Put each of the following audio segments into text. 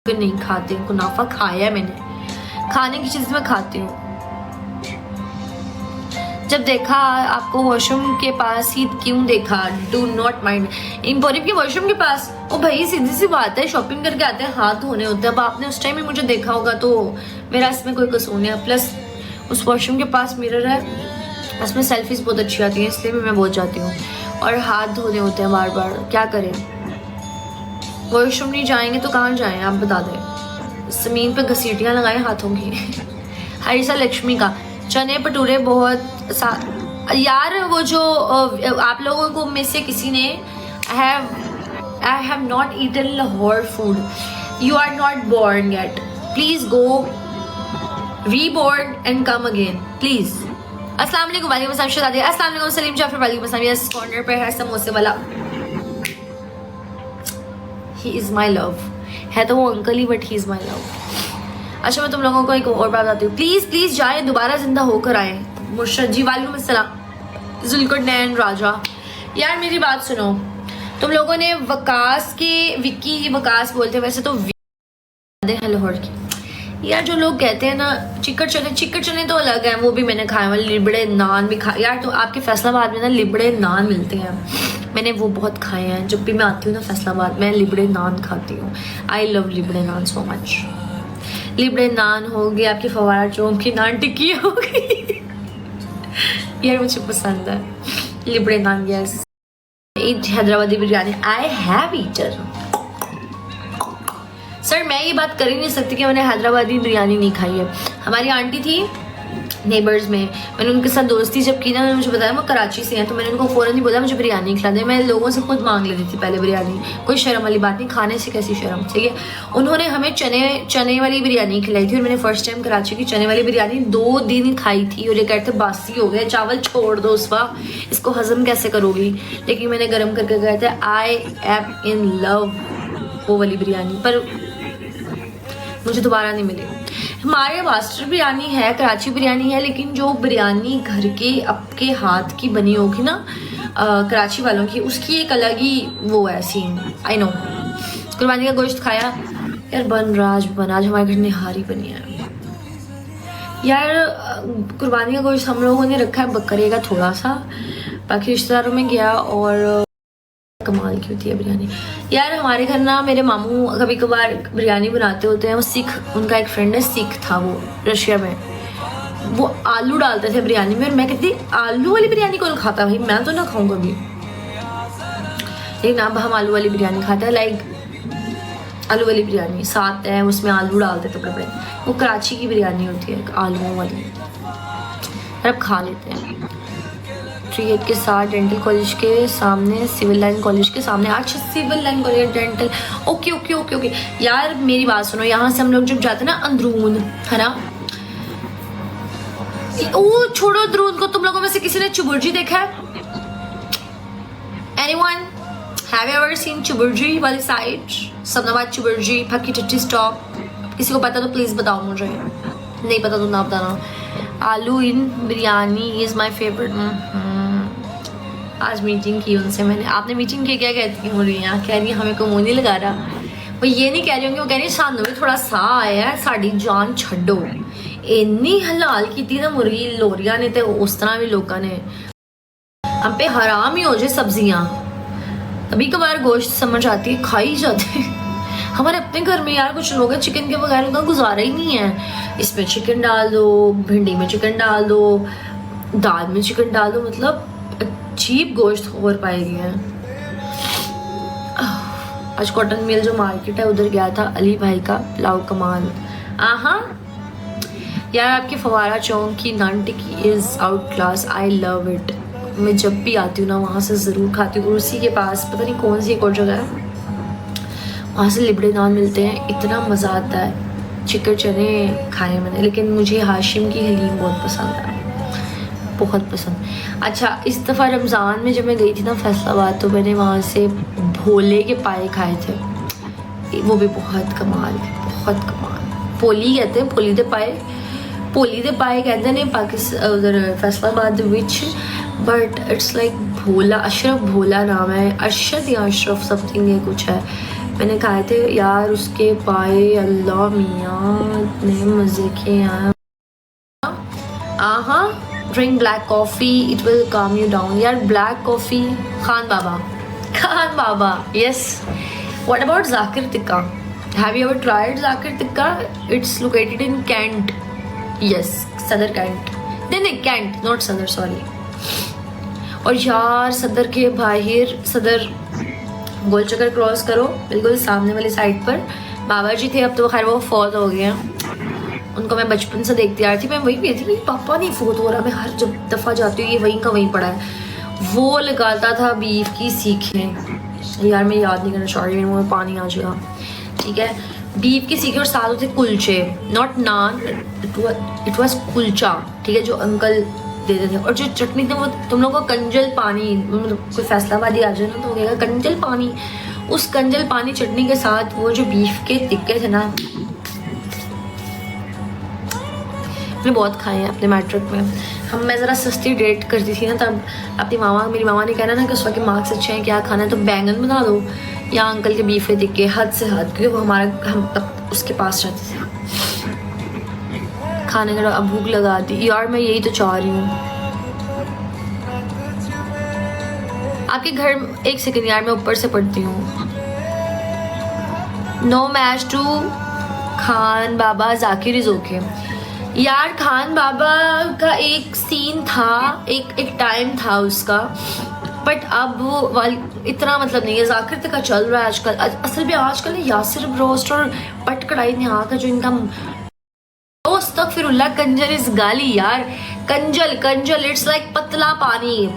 नहीं खाती हूँ, कुनाफा खाया है मैंने, खाने की चीज में खाती हूँ। जब देखा आपको वॉशरूम के पास ही क्यों देखा, डू नॉट माइंड। इम्पोरियम के वॉशरूम के पास, ओ भाई सीधी सी बात है, शॉपिंग करके आते हैं, हाथ धोने होते हैं। अब आपने उस टाइम में मुझे देखा होगा तो मेरा इसमें कोई कसूर नहीं है। प्लस उस वॉशरूम के पास मिरर है, उसमें सेल्फीज बहुत अच्छी आती हैं, इसलिए मैं बहुत जाती हूँ। और हाथ धोने होते हैं बार बार, क्या करें। वॉशरूम नहीं जाएंगे तो कहाँ जाएं, आप बता दें। जमीन पे घसीटियाँ लगाएं हाथों की। हरीसा लक्ष्मी का चने भटूरे बहुत यार, वो जो आप लोगों को में से किसी ने I have not eaten Lahore food, you are not born yet, please go reborn and come again please. अस्सलाम वालेकुम, वालेकुम अस्सलाम शहजादी, अस्सलाम वालेकुम सलीम जाफर, वालेकुम अस्सलाम। यस, कॉर्नर पे है समोसे वाला, ही इज माई लव। है तो वो uncle he, but he is my love. अच्छा मैं तुम लोगों को एक और बात बताती हूँ, प्लीज प्लीज जाए, दोबारा जिंदा होकर आए। मुर्शद जी वालेकुम अस्सलाम, जुल्कुरनैन राजा। यार मेरी बात सुनो, तुम लोगों ने वकास के, विक्की वकास बोलते हैं, वैसे तो लाहौर की। यार जो लोग कहते हैं ना चिकन चने तो अलग है, वो भी मैंने खाए हुए, लिबड़े नान भी खाए। यार तो आपके फैसलाबाद में ना लिबड़े नान मिलते हैं, मैंने वो बहुत खाए हैं। जब भी मैं आती हूँ ना फैसलाबाद, मैं लिबड़े नान खाती हूँ। I love लिबड़े naan so much. लिबड़े नान हो गए, आपकी फवारा चौक की नान टिक्की हो गई। यार मुझे पसंद है लिबड़े naan. Yes, eat Hyderabadi biryani, I have eaten. Sir मैं ये बात कर ही नहीं सकती कि मैंने हैदराबादी बिरयानी नहीं खाई है। हमारी आंटी थी नेबर्स में, मैंने उनके साथ दोस्ती जब की ना, मैंने मुझे बताया वो कराची से हैं, तो मैंने उनको फ़ौरन ही बोला मुझे बिरयानी खिला दे। मैं लोगों से खुद मांग लेती थी पहले बिरयानी, कोई शर्म वाली बात नहीं, खाने से कैसी शर्म, ठीक है। उन्होंने हमें चने वाली बिरयानी खिलाई थी, और मैंने फर्स्ट टाइम कराची की चने वाली बिरयानी 2 दिन खाई थी, और ये कहते बासी हो गए, चावल छोड़ दो उसका, इसको हजम कैसे करोगी। लेकिन मैंने गर्म करके गए थे, आई एम इन लव वो वाली बिरयानी, पर मुझे दोबारा नहीं मिली। हमारे मास्टर बिरयानी है, कराची बिरयानी है, लेकिन जो बिरयानी घर के आपके हाथ की बनी होगी ना कराची वालों की, उसकी एक अलग ही वो है सीन। I know. कुर्बानी का गोश्त खाया यार, बन राज बना, आज हमारे घर निहारी बनी है यार। कुर्बानी का गोश्त हम लोगों ने रखा है बकरे का थोड़ा सा, बाकी रिश्तेदारों में गया। और कमाल की होती है बिरयानी यार। हमारे घर ना मेरे मामू कभी कभार बिरयानी बनाते होते हैं, वो सिख, उनका एक फ्रेंड है सिख था, वो रशिया में, वो आलू डालते थे बिरयानी में, और मैं कहती आलू वाली बिरयानी कौन खाता भाई, मैं तो ना खाऊं कभी। लेकिन अब हम आलू वाली बिरयानी खाते हैं, लाइक आलू वाली बिरयानी साथ है, उसमें आलू डालते थे बड़े। वो कराची की बिरयानी होती है आलूओं वाली, अब खा लेते हैं। 3 के साथ डेंटल कॉलेज के सामने, सिविल लाइन कॉलेज के सामने। अच्छा civil line college dental, okay okay okay okay. यार मेरी बात सुनो, यहाँ से हम लोग जब जाते हैं ना अंदरून, है ना, वो छोड़ो अंदरून को, तुम लोगों में से किसी ने चुबुर्जी देखा है? Anyone have you ever seen Chauburji वाली साइड, सदनाबाद चुबुर्जी, फक्की टट्टी स्टॉप? किसी को पता तो प्लीज बताओ मुझे, नहीं पता तो ना बताना। आलू इन बिरयानी इज माई फेवरेट। आज मीटिंग की उनसे मैंने, आपने मीटिंग की? क्या कहती हो रही हैं? कह रही है हमें को मुँह नहीं लगा रहा। वो ये नहीं कह रही होंगी, वो कह रही सानू भी थोड़ा सा आया है, साड़ी जान छड्डो। इन्नी हलाल की थी ना मुर्गी लोरिया ने, तो उस तरह भी लोगों ने हम पे हराम ही हो जाए सब्जियां। कभी कभार गोश्त समझ आती है, खाई जाते हमारे अपने घर में यार कुछ लोग हैं चिकन के बगैर उनका गुजारा ही नहीं है। इसमें चिकन डाल दो, भिंडी में चिकन डाल दो, दाल में चिकन डाल दो, मतलब अजीब गोश्त और पाएगी है। आज कॉटन मिल जो मार्केट है उधर गया था, अली भाई का पुलाव कमाल। आहा यार आपकी फवारा चौक की naan tikki is out class, I love it. मैं जब भी आती हूँ ना वहाँ से ज़रूर खाती हूँ। उसी के पास पता नहीं कौन सी एक और जगह है, वहाँ से लिबड़े नान मिलते हैं, इतना मज़ा आता है। चिकन चने खाए मैंने, लेकिन मुझे हाशिम की हलीम बहुत पसंद है, बहुत पसंद। अच्छा इस दफ़ा रमज़ान में जब मैं गई थी ना फैसलाबाद, तो मैंने वहाँ से भोले के पाए खाए थे, वो भी बहुत कमाल थे, बहुत कमाल। पोली कहते हैं, पोली दे पाए कहते हैं पाकिस्तान उधर फैसलाबाद विच, बट इट्स लाइक भोला, अशरफ भोला नाम है, अरशद या अशरफ समथिंग ये कुछ है। मैंने खाए थे यार, उसके पाए अल्लाह मियाँ इतने मज़े के यार। Aha, drink black coffee, it will calm you down. यार black coffee, Khan Baba, Khan Baba, yes. What about Zakir Tikka? Have you ever tried Zakir Tikka? It's located in cantt, yes, Sadar cantt, नहीं कैंट नॉट सदर, सॉरी। और यार सदर के बाहर, सदर गोल चक्कर क्रॉस करो, बिल्कुल सामने वाली साइड पर बाबा जी थे, अब तो खैर वो फौत हो गए हैं। उनको मैं बचपन से देखती आ रही थी, मैं वही कहती थी पापा नहीं फौत हो रहा, मैं हर जब दफ़ा जाती हूँ ये वहीं का वहीं पड़ा है। वो लगाता था बीफ की सीखें, यार मैं याद नहीं करना, सॉरी मेरे मुँह में पानी आ जाएगा, ठीक है। बीफ की सीखें और साथ होते कुलचे, not naan, it was kulcha, ठीक है, जो अंकल देते थे। और जो चटनी थी वो तुम लोगों को कंजल पानी, मतलब कोई फैसलाबादी आ जाए ना तो वो कहेगा कंजल पानी, उस कंजल पानी चटनी के साथ वो जो बीफ के टिक्के थे ना, मैंने बहुत खाए हैं अपने मैट्रिक में। मैं ज़रा सस्ती डेट करती थी ना तब, अपनी मामा, मेरी मामा ने कहना ना कि उस वक्त मार्क्स अच्छे हैं, क्या खाना है तो बैंगन बना दो या अंकल के बीफ के टिक्के, हद से हद, क्योंकि वो हम तब उसके पास रहते थे। खाने का अब भूख लगा दी यार, मैं यही तो चाह रही हूँ। आपके घर, एक सेकंड यार मैं ऊपर से पढ़ती हूँ। No match to Khan Baba, Zakir is okay. यार खान बाबा का एक सीन था, एक टाइम था उसका, बट अब वो इतना मतलब नहीं है। जाकिर तक का चल रहा है आजकल, असल में आजकल यासिर ब्रोस्ट और पट कढ़ाई यहाँ का जो इनका अस्तगफिरुल्लाह, कंजल इस गाली यार, कंजल कंजल, इट्स लाइक पतला पानी,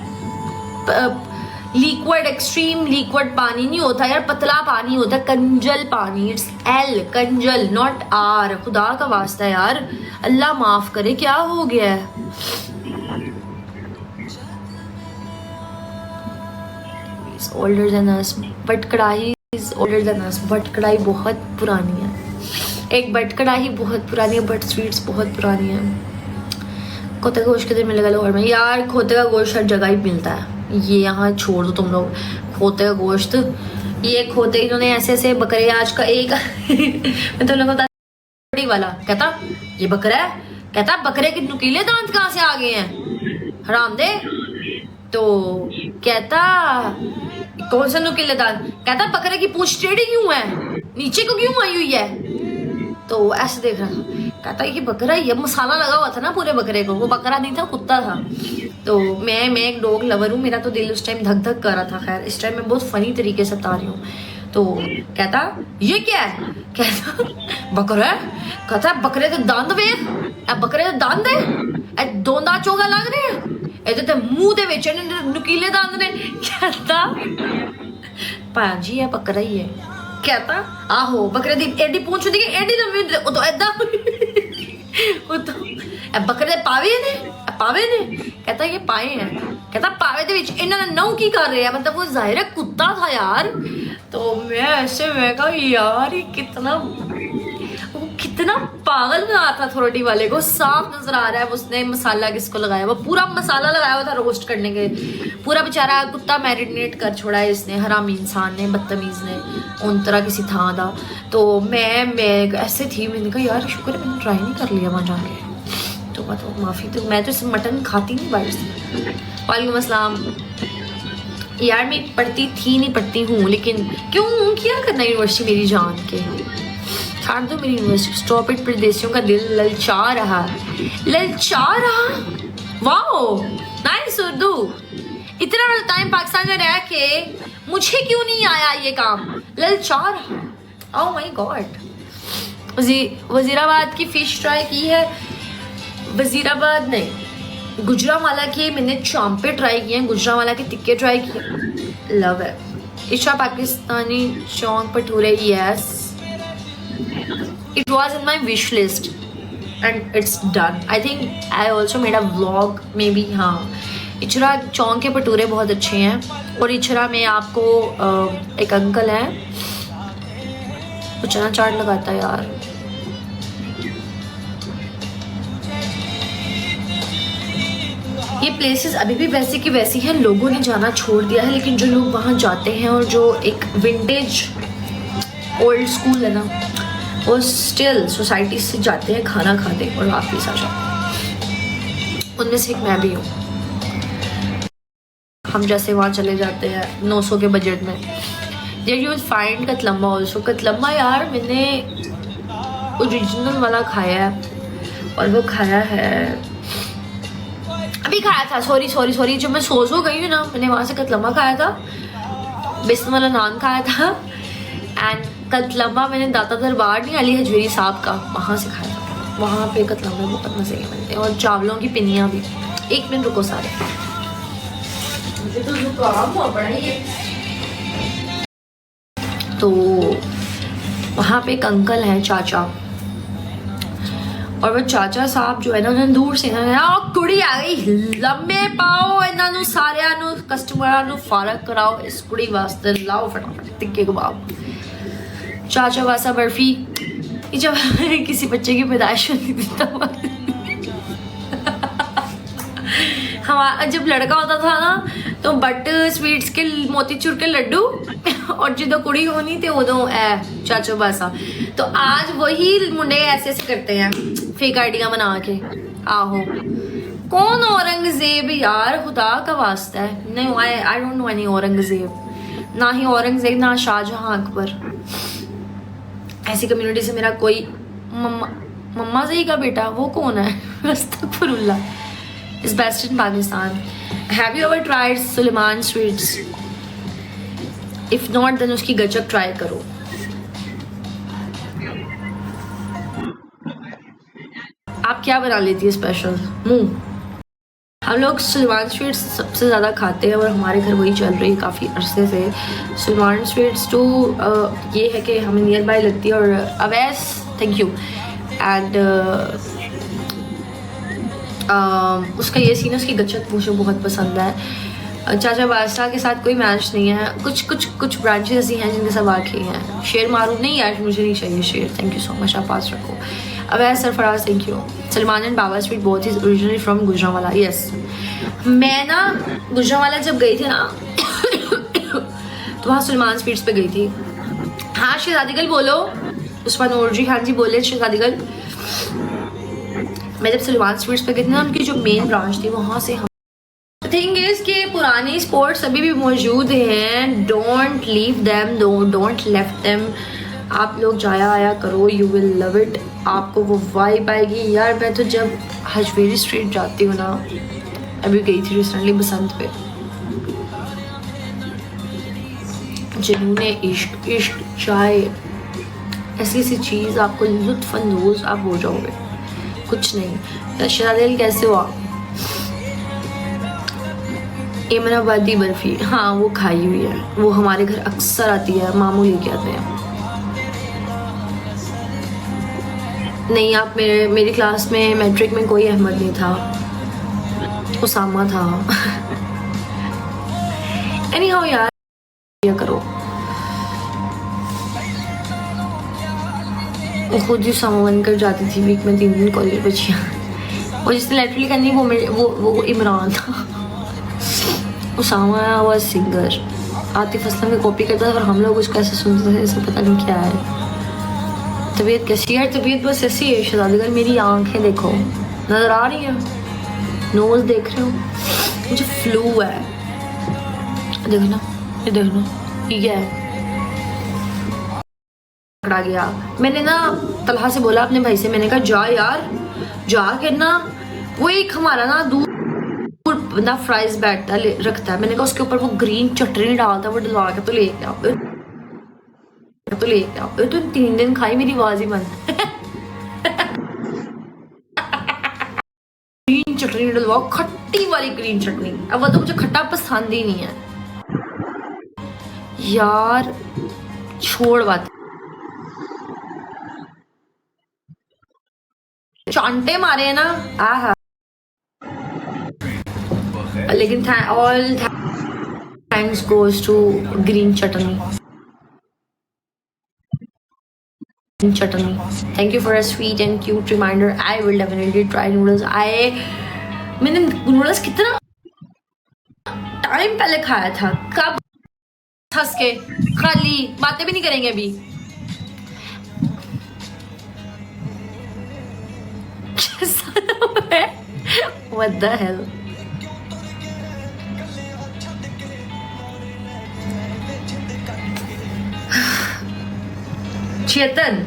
लिक्विड, एक्सट्रीम लिक्विड पानी नहीं होता यार, पतला पानी होता है, कंजल पानी, इट्स एल, कंजल नॉट आर, खुदा का वास्ता यार, अल्लाह माफ करे, क्या हो गया है। ओल्डर देन अस, बट कढ़ाई is older than us, but कढ़ाई बहुत पुरानी है, एक बट कढ़ाई बहुत पुरानी है, बट स्वीट्स बहुत पुरानी है। खोते का गोश्त किधर मिलेगा लाहौर में? यार खोते का गोश्त हर जगह ही मिलता है, ये यहाँ छोड़ दो तुम लोग खोते का गोश्त। ये खोते इन्होंने ऐसे ऐसे बकरे, आज का एक मैं तुम लोगों को बड़ी वाला कहता ये बकरा है, कहता बकरे के नुकीले दांत कहाँ से आ गए हैं हराम दे, तो कहता कौन सा नुकीले दांत, कहता बकरे की पूंछ टेढ़ी क्यों है, नीचे को क्यों आई हुई है, तो ऐसे देख रहा था, कहता ये बकरा, ये मसाला लगा हुआ था ना पूरे बकरे को, वो बकरा नहीं था कुत्ता था। तो मैं एक डॉग लवर हूँ, मेरा तो दिल उस टाइम धक धक कर रहा था। खैर इस टाइम मैं बहुत फनी तरीके से बता रही हूँ। तो कहता ये क्या है, कहता बकरा है, कहता बकरे के दांत वे, बकरे के दांत है, दो दांत चोगा लग रहे हैं, तो मुंह दे विच नुकीले दांत ने, कहता भाजी है बकरा ही है, कहता आहो बकरे दी एडी पूंछ दी, एडी तो तो ऐदा वो तो बकरे दे पावे ने, कहता ये पाए हैं, कहता पावे दे विच इन्होंने नौ की कर रहे हैं, मतलब वो जाहिर है कुत्ता था यार। तो मैं ऐसे मैं कहा यार ये कितना पागल बना था अथॉरिटी वाले को, साफ नजर आ रहा है उसने मसाला किसको लगाया, वो पूरा मसाला लगाया हुआ था रोस्ट करने के, पूरा बेचारा कुत्ता मैरिनेट कर छोड़ा है इसने, हरामी इंसान ने, बदतमीज ने, उन तरह किसी था दा। तो मैं ऐसे थी, मैंने कहा यार शुक्र मैंने ट्राई नहीं कर लिया वहाँ जाके, तो मतलब माफ़ी, तो मैं तो इस मटन खाती नहीं बाहर से। वालेकुम अस्सलाम यार, मैं पढ़ती हूँ लेकिन क्यों क्या करना यूनिवर्सिटी मेरी जान के, छाड़ दो मेरी यूनिवर्सिटी, स्टॉप इट, प्रदेशियों का दिल ललचा रहा। वाओ नाइस उर्दू, इतना बड़ा टाइम पाकिस्तान में रह के मुझे क्यों नहीं आया ये काम, ललचा रहा। Oh my God. वजीराबाद की फिश ट्राई की है, वजीराबाद नहीं गुजरावाला के मैंने चांपे ट्राई किए हैं, गुजरावाला के टिक्के ट्राई किए, लव है। इशा पाकिस्तानी चौंक bhature, yes it was in my wish list and it's done. I think I also made a vlog maybe। हाँ इचरा चौंक के भटूरे बहुत अच्छे हैं, और इचरा में आपको एक अंकल हैं वो चना चाट लगाता है यार, ये प्लेसेस अभी भी वैसे की वैसी हैं, लोगों ने जाना छोड़ दिया है, लेकिन जो लोग वहाँ जाते हैं और जो एक विंटेज ओल्ड स्कूल है ना, वो स्टिल सोसाइटी से जाते हैं खाना खाते और वापस आ जाते, उनमें से एक मैं भी हूँ। हम जैसे वहाँ चले जाते हैं 900 के बजट में। Did you find Katlamma also? Katlamma यार मैंने ओरिजिनल वाला खाया है, और वो खाया है अभी खाया था, सॉरी जब मैं सोजो गई हूँ ना, मैंने वहाँ से कतलम्मा खाया था, बेसन वाला नान खाया था, एंड कतलम्मा मैंने दाता दरबार नहीं अली हजवेरी साहब का, वहाँ से खाया था। वहाँ पे कतलम्मा बहुत मजे के बनते हैं, और चावलों की पिनियाँ भी। एक मिनट रुको सारे, मुझे तो जुकाम हुआ पड़ा है। तो वहाँ पे एक अंकल हैं चाचा, और वो चाचा साहब जो है ना, उन्होंने दूर से कुड़ी आ गई लंबे पाओ इन्हों सारिया कस्टमर फारग कराओ, इस कुड़ी वास्ते लाओ फटाफट टिक्के कबाब, चाचा वासा बर्फी। जब किसी बच्चे की पैदाइश होती थी तब हमारा जब लड़का होता था ना, तो बटर स्वीट्स के मोतीचूर के लड्डू, और जो कुड़ी होनी थी उदो ए चाचो बासा। तो आज वही मुंडे ऐसे ऐसे करते हैं फेक आइडिया बना के। आहो कौन औरंगजेब यार, खुदा का वास्ता है। नहीं I don't know any Aurangzeb, ना ही औरंगजेब ना शाहजहां अकबर। ऐसी कम्युनिटी से मेरा कोई मम्मा सही का बेटा वो कौन है? अस्तगफुरुल्लाह is best in Pakistan. Have you ever tried Suleiman sweets? If not, then उसकी गचक ट्राई करो। आप क्या बना लेती है स्पेशल? मुंह। हम लोग सुलेमान स्वीट्स सबसे ज़्यादा खाते हैं, और हमारे घर वही चल रही है काफ़ी अरसे से। सुलेमान स्वीट्स टू ये है कि हमें नियर बाय लगती है, और अवैस थैंक यू, एंड उसका ये सीन है, उसकी गचक मुझे बहुत पसंद है। चाचा बादशाह के साथ कोई मैच नहीं है। कुछ ब्रांचेस ऐसी हैं जिनके साथ वाकई हैं। शेर मारूफ नहीं यार, मुझे नहीं चाहिए शेर, थैंक यू सो मच, आप पास रखो। Awais Sarfaraz thank you. Salman and Baba sweet both is originally from Gujranwala. Yes, मैं ना गुजरांवाला जब गई थी ना तो वहाँ सलमान स्वीट्स पे गई थी। हाँ शहजादी गल बोलो, उस्मान नूरजी खान जी बोले शहजादी गल। मैं जब सलमान स्वीट्स पे गई थी ना, उनकी जो मेन ब्रांच थी वहाँ से हम थिंग इज कि पुरानी स्पोर्ट्स अभी भी मौजूद हैं। Don't leave them, don't left them. आप लोग जाया आया करो, यू विल लव इट। आपको वो वाइब आएगी यार। मैं तो जब हजवेरी स्ट्रीट जाती हूँ ना, अभी गई थी रिसेंटली बसंत पे, जुनूने इश्क, इश्क चाय ऐसी ऐसी चीज़, आपको लुत्फ अंदोज आप हो जाओगे। कुछ नहीं। शरादिल कैसे हुआ? इमराबादी बर्फी, हाँ वो खाई हुई है, वो हमारे घर अक्सर आती है, मामू लेके आते हैं। नहीं आप मेरी क्लास में मैट्रिक में कोई अहमद नहीं था, उसामा था। एनी हाउ यार करो, खुद ही उसामा बनकर जाती थी वीक में 3 दिन कॉलेज बचिया, और जिसने लिटरली करनी वो इमरान था। उसामा वाज सिंगर, आतिफ असलम की कॉपी करता था, और हम लोग उसको ऐसे सुनते थे जैसे पता नहीं क्या है। तबीयत कैसी है? तबीयत बस ऐसी है शहजादी, मेरी आंखें देखो नजर आ रही है, नोज देख रहे हो, मुझे फ्लू है। देखना ये देखना ठीक है। पकड़ा गया। मैंने ना तलहा से बोला अपने भाई से, मैंने कहा जा यार जा के ना, वो एक हमारा ना दूर बंदा फ्राइज बैठता रखता है, मैंने कहा उसके ऊपर वो ग्रीन चटनी डालता, वो डलवा के तो लेके आओ, तो लेके आओ। तो 3 दिन खाई, मेरी आवाज ही बंद। ग्रीन चटनी डलवाओ, खट्टी वाली ग्रीन चटनी। अब वो तो मुझे खट्टा पसंद ही नहीं है यार, छोड़ बात। चांटे मारे हैं ना, आहा। लेकिन all thanks goes to green chutney. Thank you for a sweet and cute reminder. I will definitely try noodles. मैंने नूडल्स कितना टाइम पहले खाया था, कब हंस के खाली बातें भी नहीं करेंगे अभी। राक्षस है। What the hell? चेतन,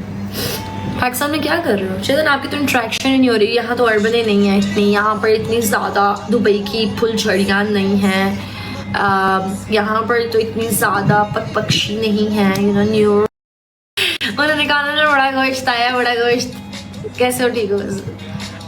पाकिस्तान में क्या कर रहे हो? चेतन, आपकी तो इंट्रैक्शन ही नहीं हो रही। यहाँ तो अर्बन ही नहीं है इतनी, यहाँ पर इतनी ज़्यादा दुबई की फुलझड़ियाँ नहीं हैं, यहाँ पर तो इतनी ज़्यादा पक्षी नहीं हैं। यू नो, न्यू उन्होंने कहा ना बड़ा गोश्त आया, बड़ा गोश्त। कैसे हो? ठीक हो?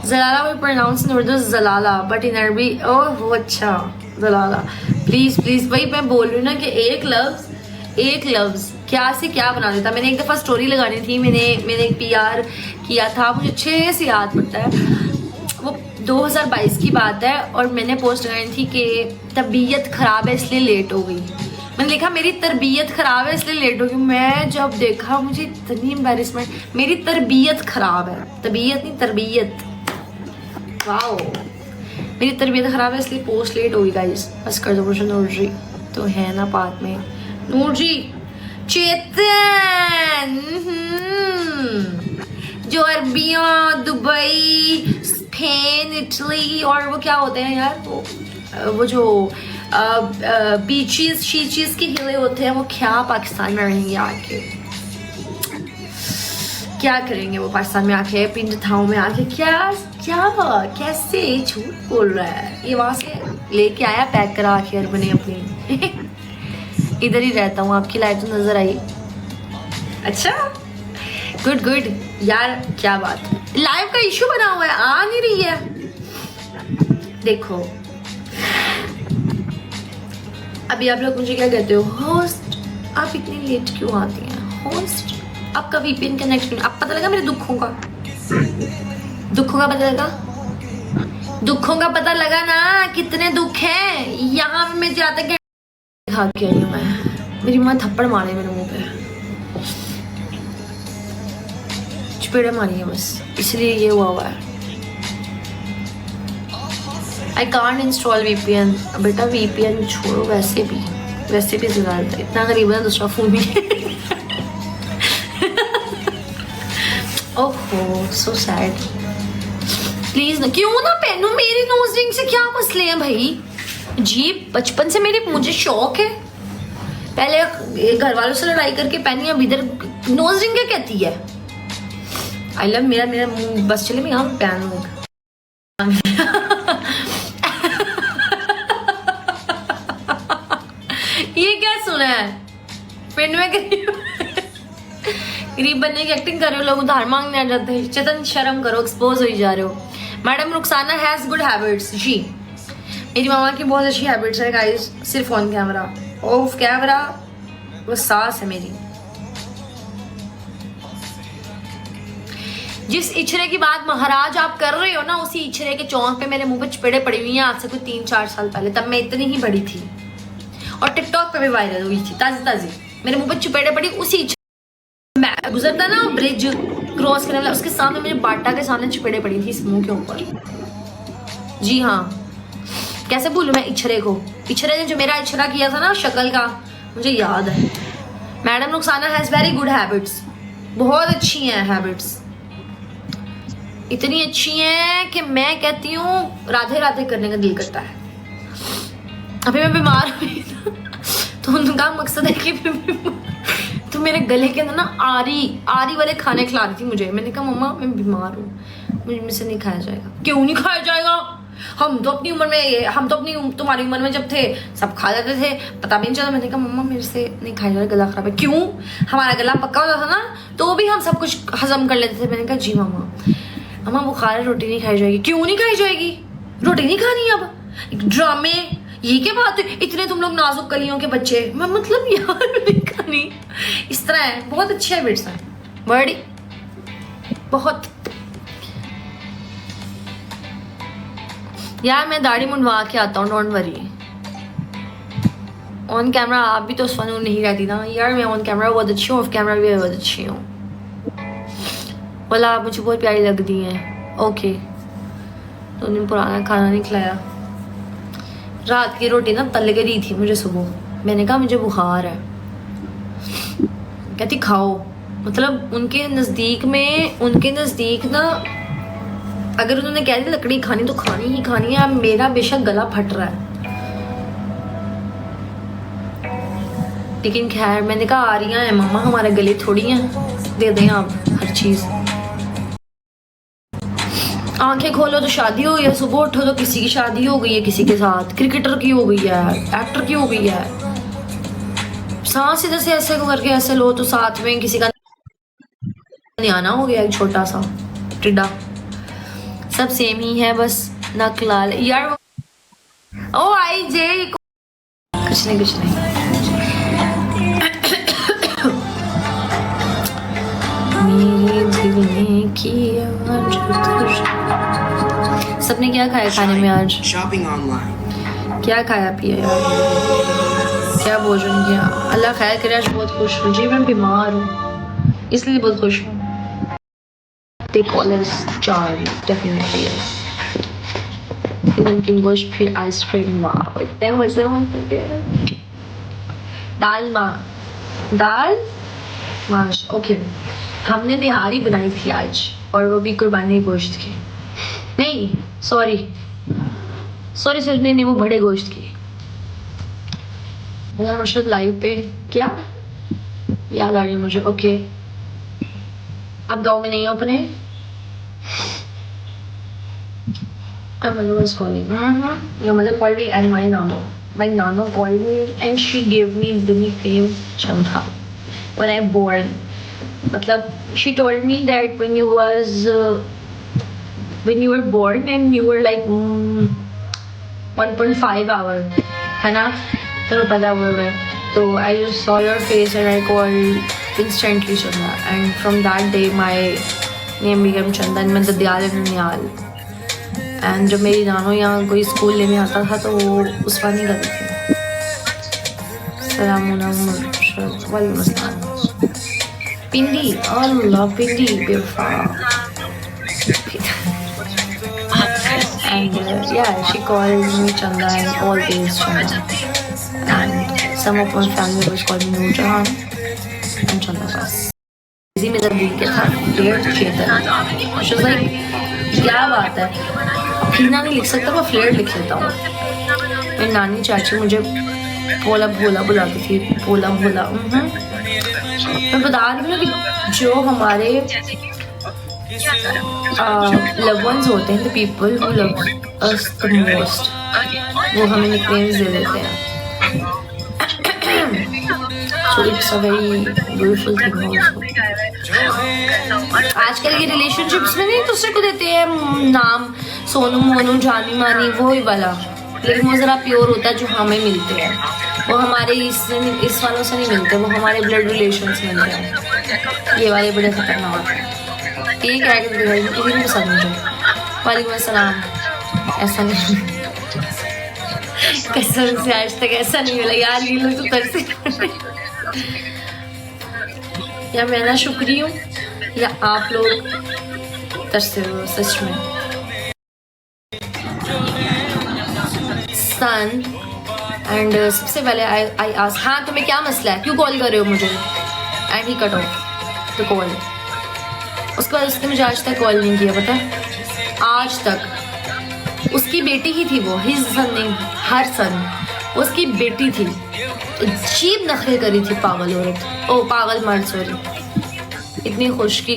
जलाला वो प्रोनाउंस इन उर्दू जलाला, बट इन अरबी ओह अच्छा जलाला। प्लीज़ प्लीज़, वही मैं बोल रही हूँ ना कि एक लफ्ज़ क्या से क्या बना देता। मैंने एक दफ़ा स्टोरी लगानी थी, मैंने एक PR किया था, मुझे अच्छे से याद पड़ता है। वो 2022 की बात है और मैंने पोस्ट लगाई थी कि तबीयत ख़राब है इसलिए लेट हो गई। मैंने लिखा मेरी तरबियत ख़राब है इसलिए लेट हो गई। मैं जब देखा मुझे इतनी एम्बैरेसमेंट, मेरी तरबियत ख़राब है, तबीयत नहीं तरबियत। वाओ, मेरी तरबियत ख़राब है इसलिए पोस्ट लेट हो गई गाइस। बस कर दो मुझे। नूर जी तो है ना पार्ट में? नूर जी, चेतन जो अरबियों, दुबई, स्पेन, इटली और वो क्या होते हैं यार, वो जो बीचेस शीचेस के हिले होते हैं, वो क्या पाकिस्तान में रहेंगे आके? क्या करेंगे वो पाकिस्तान में आके, पिंड थाव में आके? क्या कैसे झूठ बोल रहा है ये? वहां से लेके आया पैक करा के अर्बन अपनी। इधर ही रहता हूँ। आपकी लाइफ तो नजर आई। अच्छा, गुड यार, क्या बात। लाइव का इशू बना हुआ है, आ नहीं रही है। देखो अभी आप लोग मुझे क्या कहते हो, होस्ट आप इतनी लेट क्यों आती हैं? होस्ट आपका VPN कनेक्ट क्यों? अब पता लगा मेरे दुखों का पता लगा ना, कितने दुख हैं। यहाँ मैं जाते खा के आई हूँ मैं। मेरी माँ थप्पड़ मारे मेरे मुंह पे, चपेड़े मारी है बस, इसलिए ये हुआ है। I can't install VPN। बेटा VPN छोड़ो, वैसे भी ज़रूरत है। इतना गरीब है, दूसरा फोन भी। ओहो सो सैड। प्लीज ना, क्यों ना पहनूं? मेरी नोज रिंग से क्या मसले हैं भाई? जी बचपन से मुझे शौक है। पहले घर वालों से लड़ाई करके पहनी, अब इधर नोज रिंग क्या कहती है? आई लव मेरा मुंह बस चले, मैं यहाँ पहनूं। ये क्या सुना है? पिंड में गरीब बनने की एक्टिंग कर रहे हो, लोग उधार मांगने आ जाते हैं। चेतन शर्म करो, एक्सपोज हो जा रहे हो। Madam Rukhsana has good habits. जी मेरी मामा की बहुत अच्छी हैबिट्स है गाइस। सिर्फ ऑन कैमरा, ऑफ कैमरा वो सास है मेरी। जिस इचरे की बात महाराज आप कर रहे हो ना, उसी इचरे के चौंक पे मेरे मुंह पे चपेड़े पड़ी हुई हैं आज से कोई 3-4 साल पहले। तब मैं इतनी ही बड़ी थी और टिकटॉक पे भी वायरल हुई थी, ताजी मेरे मुंह पे चपेड़े पड़ी उसी। मैं गुजरता ना ब्रिज क्रॉस करने वाला, उसके सामने मुझे बाटा के सामने चपेड़े पड़ी थी इस मुंह के ऊपर। जी हाँ, कैसे भूलूं मैं इचरे को? इचरे ने जो मेरा इचरा किया था ना शक्ल का, मुझे याद है। Madam Rukhsana has very good habits. बहुत अच्छी हैं हैबिट्स, इतनी अच्छी हैं कि मैं कहती हूँ राधे राधे करने का दिल करता है। अभी मैं बीमार हुई तो उनका मकसद है कि तो मेरे गले के अंदर ना आरी वाले खाने खिला रही थी मुझे। मैंने कहा मम्मा मैं बीमार हूँ, मुझसे नहीं खाया जाएगा। क्यों नहीं खाया जाएगा? हम तो अपनी उम्र में, तुम्हारी उम्र में जब थे सब खा जाते थे, पता भी नहीं चला। मैंने कहा मम्मा मेरे से नहीं खाया जाएगा, गला खराब है। क्यों? हमारा गला पक्का होता था ना, तो भी हम सब कुछ हजम कर लेते थे। मैंने कहा जी मम्मा बुखार है, रोटी नहीं खाई जाएगी। क्यों नहीं खाई जाएगी? रोटी नहीं खानी अब? ड्रामे, ये क्या बात है? इतने तुम लोग नाजुक कलियों के बच्चे। मैं मतलब यार नहीं खानी, इस तरह है। बहुत अच्छी हैबिट्स है, बड़ी बहुत। यार मैं दाढ़ी मुंडवा के आता हूँ, डोंट वरी। ऑन कैमरा आप भी तो फनून नहीं रहती ना यार। मैं ऑन कैमरा बहुत अच्छी हूँ, ऑफ कैमरा भी बहुत अच्छी हूँ। बोला आप मुझे बहुत प्यारी लगती हैं। ओके, 2 दिन पुराना खाना नहीं खिलाया। रात की रोटी ना तल के दी थी मुझे सुबह। मैंने कहा मुझे बुखार है, कहती खाओ। मतलब उनके नज़दीक ना अगर उन्होंने कह दिया लकड़ी खानी तो खानी ही खानी है। मेरा बेशक गला फट रहा है, लेकिन खैर मैंने कहा आ रही हैं मम्मा, हमारे गले थोड़ी हैं, दे दें आप हर चीज़। आंखें खोलो तो शादी हो गई है, सुबह उठो तो किसी की शादी हो गई है किसी के साथ, क्रिकेटर की हो गई है, एक्टर की हो गई है। सांस इधर से ऐसे करके ऐसे लो तो साथ में किसी का न्याना हो गया, एक छोटा सा टिड्डा। सब सेम ही है, बस नक लाल यार। ओ आई जे कुछ नहीं कुछ नहीं। मेरे दिल ने किया सबने क्या खाया खाने में आज? Shopping online. क्या खाया पिया यार, क्या भोजन किया? अल्लाह खैर करे। आज बहुत खुश हूँ जी, मैं बीमार हूँ इसलिए बहुत खुश हूँ। They call us Charlie, definitely yes. नमकीन गोश्त फिर आइसक्रीम, वाह इतने मजे होते हैं। दाल माश ओके। हमने निहारी बनाई थी आज, और वो भी कुर्बानी गोश्त की, नहीं सॉरी नहीं वो बड़े गोश्त की। मुर्शद लाइव पे क्या याद आ रही है मुझे। ओके आप गाँव में नहीं हो अपने? My mother was calling. Your mother called me and my nano. My nano called me and she gave me Dini cream chamha when I born. मतलब she told me that when you were born and you were like 1.5 hour, है ना? तो पता हुआ तो I just saw your face and I called instantly Chanda, and from that day my name became Chanda and मैं ददियाल and ननियाल। And जब मेरी नानो यहाँ कोई स्कूल लेने आता था तो वो उस पानी करती थी। सलाम पिंडी, अल्लाह पिंडी and yeah, she called me Chanda and always Chanda, and some of my family members called me Noorjahan and Chanda बस। इसी में जब दिल के था डेढ़ चेतन, she was like क्या बात है, हीना नहीं लिख सकता, मैं फ्लेयर लिख लेता हूँ। मेरी नानी चाची मुझे भोला भोला बुलाती थी, भोला भोला। मैं बता रही हूँ कि जो हमारे लव वंस होते हैं, the people who love us the most, वो हमें निकनेम्स दे देते हैं। So it's a very beautiful thing also. आजकल के रिलेशनशिप्स में नहीं दूसरे को देते हैं नाम, सोनू मोनू जानी मानी वो ही वाला, लेकिन वो ज़रा प्योर होता है जो हमें मिलते हैं। वो हमारे इस वालों से नहीं मिलते, वो हमारे ब्लड रिलेशन से मिलते हैं। ये वाले बड़े खतरनाक हैं। एक है किसी भी पसंद मुझे। वालेकुम अस्सलाम। ऐसा नहीं कसम से आज तक ऐसा नहीं मिला यार, ये लोग तो तरसे या मैं ना शुक्री हूँ या आप लोग तरसे हो सच में। सन एंड सबसे पहले आई आस्क, हाँ तुम्हें क्या मसला है, क्यों कॉल कर रहे हो मुझे? And he cut off the call. उसके बाद उसने मुझे आज तक कॉल नहीं किया, पता है आज तक। उसकी बेटी ही थी वो, हिज सन नहीं, हर सन उसकी बेटी थी। अजीब नखरे करी थी पागल औरत, ओ पागल मर्द सॉरी। इतनी खुश की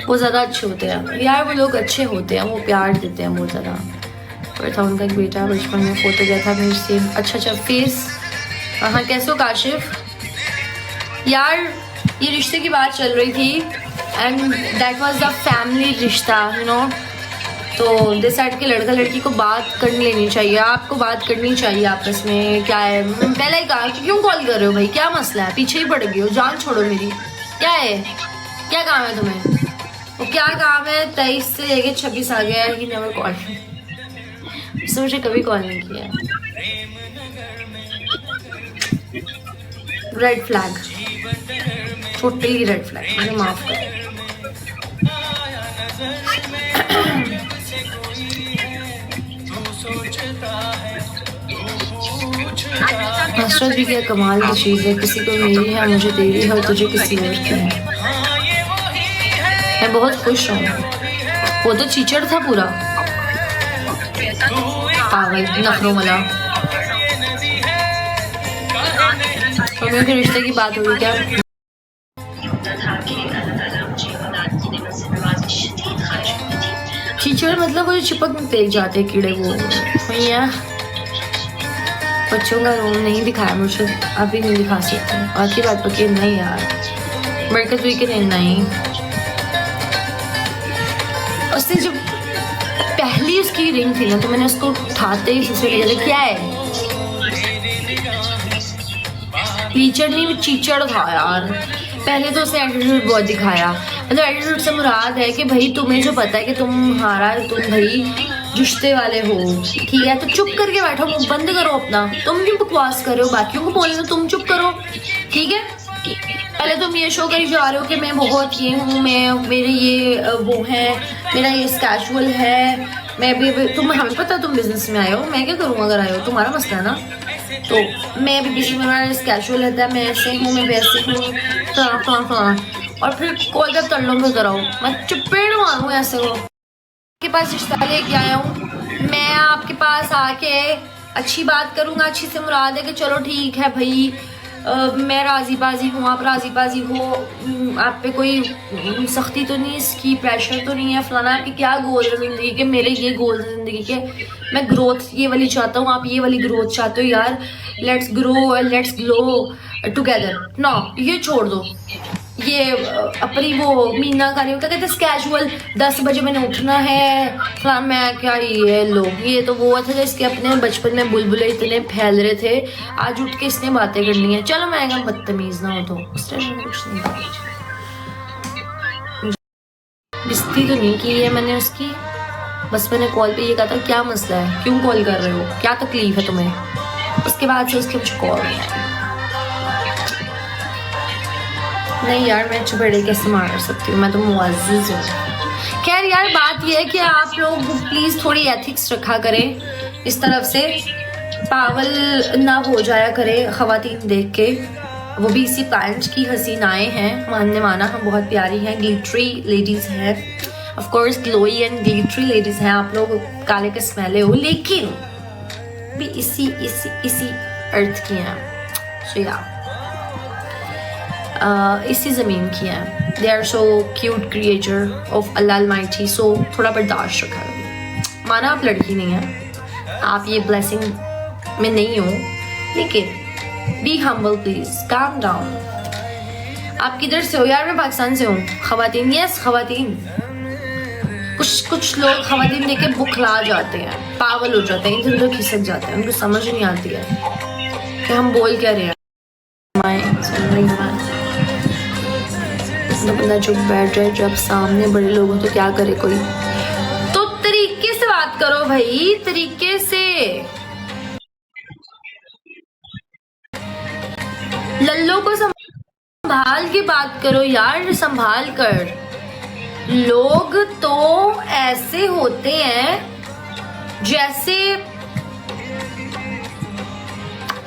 वो ज़्यादा अच्छे होते हैं यार, वो लोग अच्छे होते हैं, वो प्यार देते हैं बहुत ज़्यादा। और था उनका एक बेटा, बचपन में फोटो गया था मेरे से। अच्छा फेस। हाँ कैसे हो काशिफ? यार ये रिश्ते की बात चल रही थी and that was the family रिश्ता, यू नो। तो डिसाइड के लड़का लड़की को बात कर लेनी चाहिए, आपको बात करनी चाहिए आपस में। क्या है, पहले ही कहा कि क्यों कॉल कर रहे हो भाई, क्या मसला है, पीछे ही पड़ गई हो, जान छोड़ो मेरी। क्या है, क्या काम है तुम्हें? वो क्या काम है? 23 से लेके 26 आ गया है, नेवर कॉल। उसने मुझे कभी कॉल नहीं किया। Red flag, totally red flag, मुझे माफ कर। हसरत भी क्या कमाल की चीज़ है, किसी को मेरी है मुझे तेरी है और तुझे किसी और की है। मैं बहुत खुश हूँ, वो तो चीचड़ था पूरा, पागल नखरों वाला। और मेरे रिश्ते की बात हुई क्या? चीचड़ मतलब वो जो चिपक तेज जाते कीड़े, वो भैया बच्चों का रूम नहीं दिखाया मुझे, अभी नहीं दिखा सकते। और की बात पकी नहीं यार, बरकत हुई कि नहीं। उसने जब पहली उसकी रिंग थी ना, तो मैंने उसको उठाते ही उससे लगा क्या है, टीचर नहीं चीचड़ था यार। पहले तो उसने एटीट्यूड बहुत दिखाया, मतलब एटीट्यूड से मुराद है कि भाई तुम्हें जो पता है कि तुम भाई रिश्ते वाले हो, ठीक है, तो चुप करके बैठो, मुंह बंद करो अपना। तुम क्यों बकवास कर रहे हो, बाकियों को बोलने दो, तुम चुप करो, ठीक है। पहले तुम ये शो करी जा रहे हो कि मैं बहुत ये हूँ, मैं मेरे ये वो है, मेरा ये कैजुअल है, मैं भी तुम, हमें पता तुम बिजनेस में आए हो, मैं क्या करूँ अगर आए हो, तुम्हारा मसला है ना। तो मैं भी बिजनेस में, मेरा कैजुअल रहता है, मैं ऐसे हूँ, मैं वैसे हूँ, और फिर कोई जब तल्लों में कराओ, मैं चपेड़ मारूँ ऐसे को। आपके पास रिश्ता लेके आया हूँ, मैं आपके पास आके अच्छी बात करूँगा, अच्छी से मुराद है कि चलो ठीक है भाई, मैं राजी बाजी हूँ, आप राजी बाजी हो, आप पे कोई सख्ती तो नहीं, इसकी प्रेशर तो नहीं है, फलाना। आपके क्या गोल है ज़िंदगी के? मेरे ये गोल है ज़िंदगी के, मैं ग्रोथ ये वाली चाहता हूँ, आप ये वाली ग्रोथ चाहते हो यार, let's grow, let's glow together. ना ये छोड़ दो, ये अपनी वो मीना का नहीं, क्या कहते हैं, कैजुअल 10 बजे मैंने उठना है, फलाना। मैं क्या ये लोग, ये तो वो था जिसके अपने बचपन में बुलबुले इतने फैल रहे थे, आज उठ के इसने बातें करनी है। चलो मैं एकदम बदतमीज ना हो तो उस टाइम मैंने कुछ नहीं कहा, बेइज्जती तो नहीं की है मैंने उसकी, बस मैंने कॉल पे ये कहा था क्या मसला है, क्यों कॉल कर रहे हो, क्या तकलीफ है तुम्हें। उसके बाद से उसके मुझे कॉल नहीं यार, मैं चुपेड़े कैसे मार सकती हूँ, मैं तो मुअज़्ज़िज़ हूँ। खैर यार, बात यह है कि आप लोग प्लीज़ थोड़ी एथिक्स रखा करें, इस तरफ से पागल ना हो जाया करें ख़वातीन देख के, वो भी इसी पैंट की हसीनाएँ हैं, माना हम बहुत प्यारी हैं, ग्लिटरी लेडीज़ हैं, of course glowy and glittery ladies हैं। आप लोग काले के स्मेले हो, लेकिन भी इसी अर्थ की हैं, सो या इसी ज़मीन की हैं। They are so cute creature of Allah almighty, so थोड़ा बर्दाश्त रखा करें। माना आप लड़की नहीं हैं, आप ये ब्लेसिंग में नहीं हो, लेकिन be humble please, calm down. आप किधर से हो यार? मैं पाकिस्तान से हूँ। ख़वातीन, यस ख़वातीन, कुछ लोग ख़वातीन देख के बुखला जाते हैं, पागल हो जाते हैं, इधर उधर खिसक जाते हैं, उनको समझ नहीं आती है कि हम बोल क्या रहे हैं। बंदा चुप बैठ जाए जब सामने बड़े लोग हो तो क्या करे कोई, तो तरीके से बात करो भाई, तरीके से। लल्लों को संभाल के बात करो यार, संभाल कर। लोग तो ऐसे होते हैं जैसे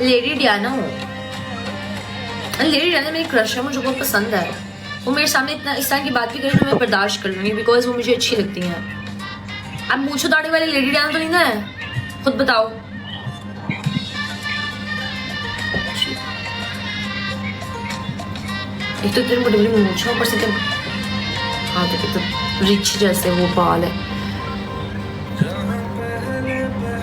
लेडी डियाना हो। लेडी डियाना मेरी क्रश है, मुझे बहुत पसंद है, वो मेरे सामने इतना इस तरह की बात भी करे तो मैं बर्दाश्त कर लूँगी, बिकॉज वो मुझे अच्छी लगती हैं। अब मूंछों दाढ़ी वाली लेडी डांस तो नहीं ना है, खुद बताओ। एक तो इतनी बड़ी बड़ी मूंछों, ऊपर से हाँ तो रिच जैसे वो बाल है।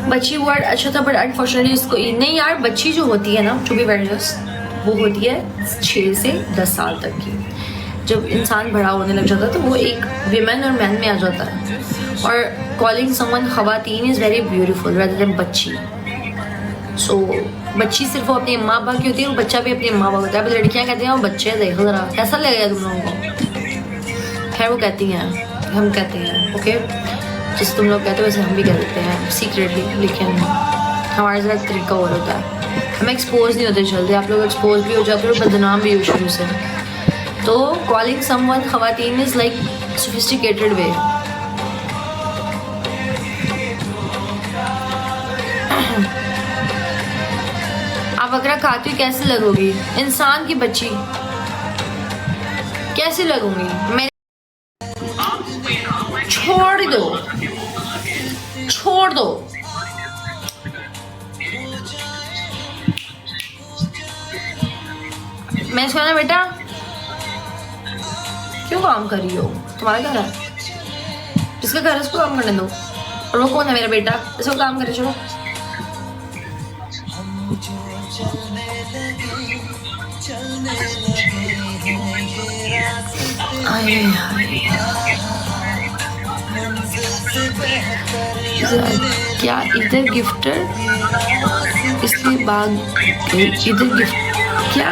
बच्ची वर्ड अच्छा था, बट अनफॉर्चुनेटली इसको नहीं यार, बच्ची जो होती है ना, टू बी वेरी ऑनेस्ट, वो होती है 6 से 10 साल तक की। जब इंसान बड़ा होने लग जाता है तो वो एक विमेन और मैन में आ जाता है। और कॉलिंग समवन ख़वातीन is very beautiful rather than बच्ची। सो बच्ची सिर्फ वो अपनी अम्मा अब्बा की होती है, वो बच्चा भी अपनी अम्मा अब्बा होता है। अब लड़कियाँ कहती हैं वो बच्चे देखो ज़रा कैसा लगेगा तुम लोगों को। खैर वो कहती हैं, हम कहते हैं ओके, जैसे तुम लोग कहते हो वैसे हम भी कह देते हैं सीक्रेटली, लेकिन हमारा ज़रा तरीका और होता है, हम एक्सपोज नहीं होते जल्दी। आप लोग एक्सपोज भी हो जाते हो और बदनाम भी हो शुरू से। तो कॉलिंग समवन ख़वातीन इज़ लाइक सोफिस्टिकेटेड वे। आप बकरा खाती हुई कैसे लगोगी? इंसान की बच्ची कैसे लगूंगी मैं? छोड़ दो, छोड़ दो। मैं सोना बेटा, क्यों काम कर रही हो? तुम्हारा घर है, जिसका घर है उसको काम करने दो। और वो कौन है? मेरा बेटा, इसको काम करे। चलो क्या इधर गिफ्टर, इसलिए बाग इधर गिफ्ट क्या?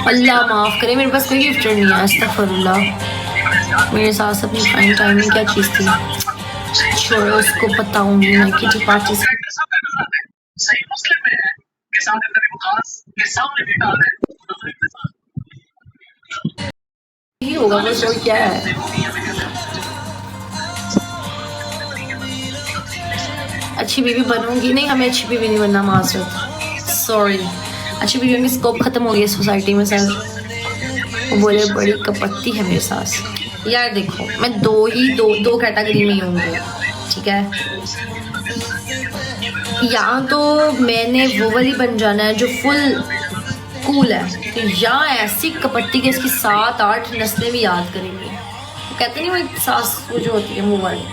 अल्लाह माफ करे, मेरे पास कोई गिफ्टर नहीं है। अस्तगफुरुल्लाह। मेरे साथ अपनी फाइन टाइमिंग क्या चीज थी? छोड़ो, उसको बताऊंगी मैं कि जो पार्टी सही मुस्लिम में है कि सामने नबी मुखास के सामने बेटा आ रहा ही होगा बस, और क्या है? अच्छी बीवी बनूंगी नहीं, हमें अच्छी बीवी नहीं बनना, माजरत, सॉरी। अच्छी बीवी की स्कोप खत्म हो गई सोसाइटी में सर। वो बोले बड़ी कपत्ती है मेरे साथ। यार देखो, मैं दो कैटेगरी में ही होंगी, ठीक है? या तो मैंने वो वाली बन जाना है जो फुल कूल है, तो या ऐसी कपत्ती के इसकी 7-8 नस्लें भी याद करेंगी। तो कहते नहीं वो एक सास वो जो होती है, वो वाली।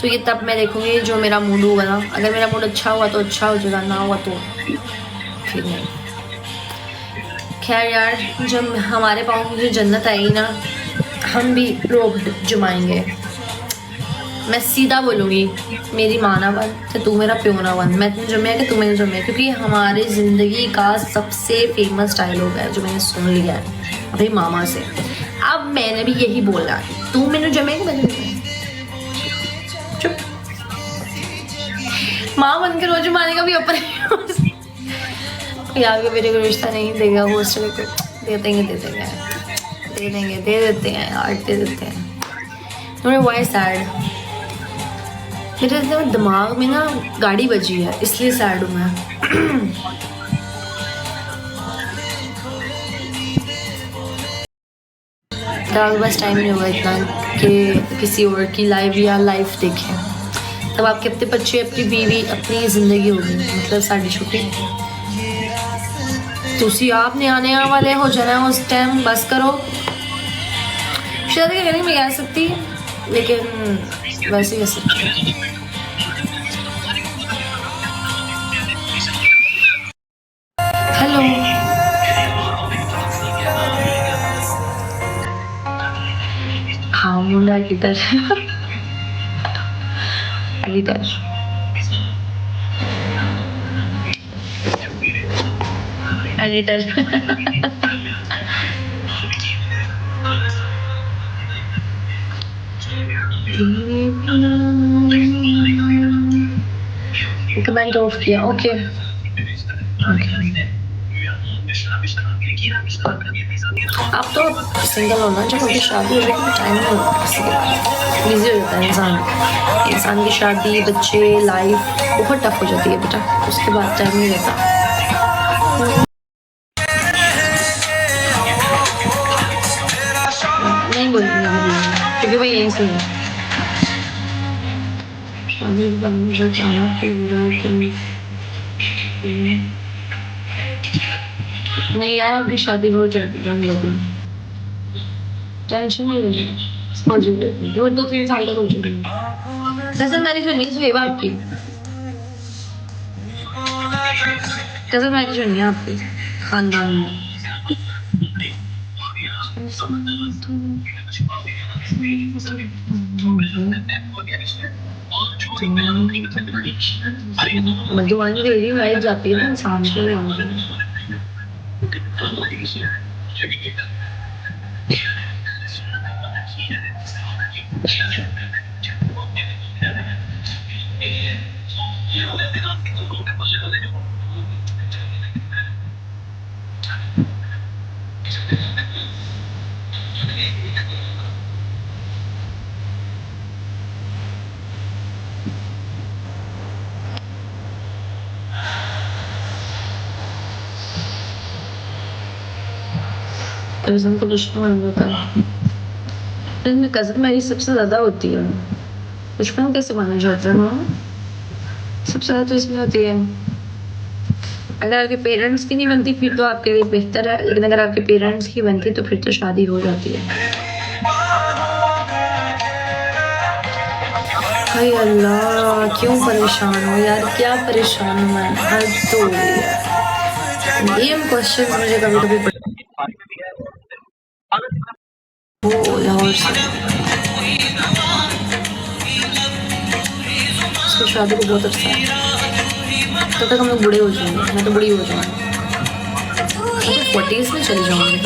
तो ये तब मैं देखूंगी जो मेरा मूड होगा ना। अगर मेरा मूड अच्छा हुआ तो अच्छा हो जाएगा, ना हुआ तो फिर नहीं। खैर यार, जब हमारे पाँव की जो जन्नत आएगी ना, हम भी रोब जमाएंगे। मैं सीधा बोलूँगी, मेरी माँ ना बन तो तू मेरा प्यो ना बन। मैं तुम जमे कि तू मैंने जमे, क्योंकि हमारी ज़िंदगी का सबसे फेमस डायलॉग है जो मैंने सुन लिया है अपनी मामा से। अब मैंने भी यही बोला है, तू मैंने जमे कि मैंने चुप। माँ बनकर रोज माने का भी अपने यार के बेटे को रिश्ता नहीं देगा, हॉस्टल को दे देंगे दे देते हैं यार, दे देते हैं। वाई सैड, मेरे दिमाग में ना गाड़ी बजी है, इसलिए सैड हूँ मैं। बस टाइम नहीं होगा इतना कि किसी और की लाइफ या लाइफ देखें। तब आपके अपने बच्चे, अपनी बीवी, अपनी जिंदगी होगी, मतलब साड़ी छुट्टी। तुसी आपने आने वाले हो जाना उस टाइम, बस करो। शायद नहीं मैं कह सकती, लेकिन वैसे कह सकती। हेलो, हाँ मुंडा किधर किधर एडिटर कमेंट ऑफ किया, ओके। आप तो सिंगल होना, जब आपकी शादी हो जाएगी टाइम नहीं होता किसी के पास, बिजी हो जाता है इंसान की शादी, बच्चे, लाइफ बहुत टफ हो जाती है बेटा, उसके बाद टाइम नहीं रहता। नहीं बोलूँगी क्योंकि भाई यहीं से नहीं यार, अभी शादी हो जाएगी, टेंशन नहीं लेनी, हो जाएगी। वो 2-3 साल तक हो जाएगी। कसम मैरिज सुननी सुहेब आपकी, कसम मैरिज सुननी है आपकी खानदान में। मधुबनी डेली लाइफ जाती है ना इंसान के लिए। कज़न को दुश्मन होता है, कज़न मेरी सबसे ज़्यादा होती है। बचपन कैसे माना जाता है ना, सबसे ज़्यादा तो इसमें होती है अगर आपके पेरेंट्स की नहीं बनती फिर तो आपके लिए बेहतर है, लेकिन अगर आपके पेरेंट्स की बनती तो फिर तो शादी हो जाती है। हाय अल्लाह, क्यों परेशान हो यार, क्या परेशान हूँ मैं, हद तो हो गई यार। ये क्वेश्चन मुझे कभी कभी वो लाहौर से उसकी शादी को बहुत अच्छा है, तब तक हम लोग बूढ़े हो जाएंगे, मैं तो बड़ी हो जाऊंगी, मैं तो 40s में चली जाऊंगी।